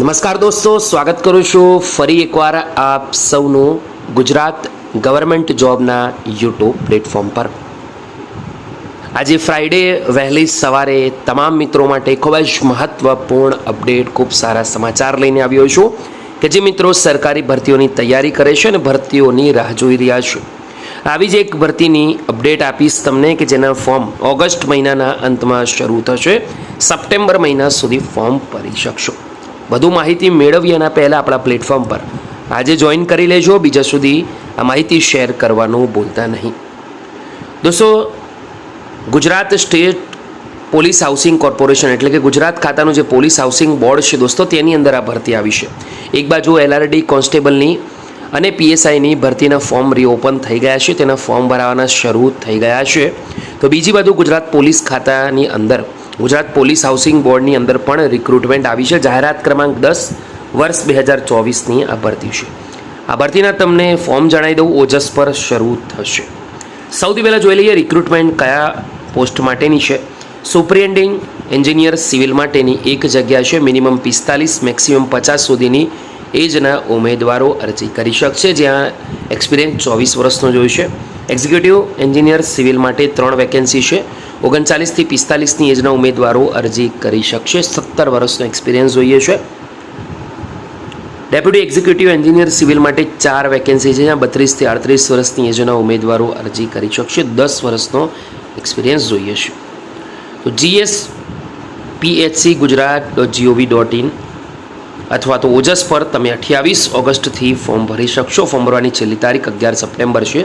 નમસ્કાર દોસ્તો, સ્વાગત કરું છું ફરી એકવાર આપ સૌનું ગુજરાત ગવર્મેન્ટ જોબના યુટ્યુબ પ્લેટફોર્મ પર। આજે ફ્રાઈડે વહેલી સવારે તમામ મિત્રો માટે ખૂબ જ મહત્વપૂર્ણ અપડેટ, ખૂબ સારા સમાચાર લઈને આવ્યો છું કે જે મિત્રો સરકારી ભરતીઓની તૈયારી કરે છે અને ભરતીઓની રાહ જોઈ રહ્યા છે। આવી જ એક ભરતીની અપડેટ આપીશ તમને કે જેના ફોર્મ ઓગસ્ટ મહિનાના અંતમાં શરૂ થશે, સપ્ટેમ્બર મહિના સુધી ફોર્મ ભરી શકશો। વધુ માહિતી મેળવીએ એના પહેલાં આપણા પ્લેટફોર્મ પર આજે જોઈન કરી લેજો, બીજા સુધી આ માહિતી શેર કરવાનું ભૂલતા નહીં। દોસ્તો, Gujarat state police housing corporation એટલે કે ગુજરાત ખાતાનું જે પોલીસ હાઉસિંગ બોર્ડ છે દોસ્તો, તેની અંદર આ ભરતી આવી છે। એક બાજુ LRD કોન્સ્ટેબલની અને PSIની ભરતીના ફોર્મ રીઓપન થઈ ગયા છે, તેના ફોર્મ ભરાવાના શરૂ થઈ ગયા છે, તો બીજી બાજુ ગુજરાત પોલીસ ખાતાની અંદર ગુજરાત પોલીસ હાઉસિંગ બોર્ડની અંદર પણ રિક્રુટમેન્ટ આવી છે। જાહેરાત ક્રમાંક 10 વર્ષ 2024ની આ ભરતી છે। આ ભરતીના તમને ફોર્મ જણાવી દઉં, ઓજસ પર શરૂ થશે। સૌથી પહેલાં જોઈ લઈએ રિક્રુટમેન્ટ કયા પોસ્ટ માટેની છે। સુપરિન્ટેન્ડિંગ એન્જિનિયર સિવિલ માટેની એક જગ્યા છે, મિનિમમ 45 મેક્સિમમ 50 સુધીની એજના ઉમેદવારો અરજી કરી શકશે, જ્યાં એક્સપિરિયન્સ 24 વર્ષનો જોઈશે। એક્ઝિક્યુટિવ એન્જિનિયર સિવિલ માટે 3 વેકેન્સી છે, 39 થી 45ની એજના ઉમેદવારો અરજી કરી શકશે, 17 વર્ષનો એક્સપિરિયન્સ જોઈએ છે। ડેપ્યુટી એક્ઝિક્યુટિવ એન્જિનિયર સિવિલ માટે 4 વેકેન્સી છે, જ્યાં 32 થી 38 વર્ષની એજના ઉમેદવારો અરજી કરી શકશે, 10 વર્ષનો એક્સપિરિયન્સ જોઈએ છે। તો gspHcgujarat.gov.in અથવા તો ઓજસ પર તમે 28 ઓગસ્ટથી ફોર્મ ભરી શકશો। ફોર્મ ભરવાની છેલ્લી તારીખ 11 સપ્ટેમ્બર છે।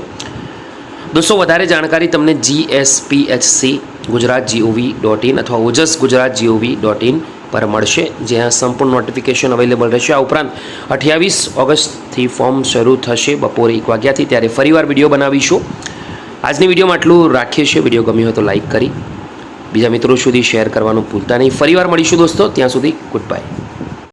દોસ્તો, વધારે જાણકારી તમને gspHcgujarat.gov.in અથવા ઓજસ gujarat.gov.in પર મળશે, જ્યાં સંપૂર્ણ નોટિફિકેશન અવેલેબલ રહેશે। આ ઉપરાંત 28 ઓગસ્ટથી ફોર્મ શરૂ થશે બપોરે 1 વાગ્યાથી, ત્યારે ફરીવાર વિડીયો બનાવીશું। આજની વિડીયોમાં આટલું રાખીએ છીએ। વિડીયો ગમ્યો હોય તો લાઇક કરી બીજા મિત્રો સુધી શેર કરવાનું ભૂલતા નહીં। ફરીવાર મળીશું દોસ્તો, ત્યાં સુધી ગુડ બાય।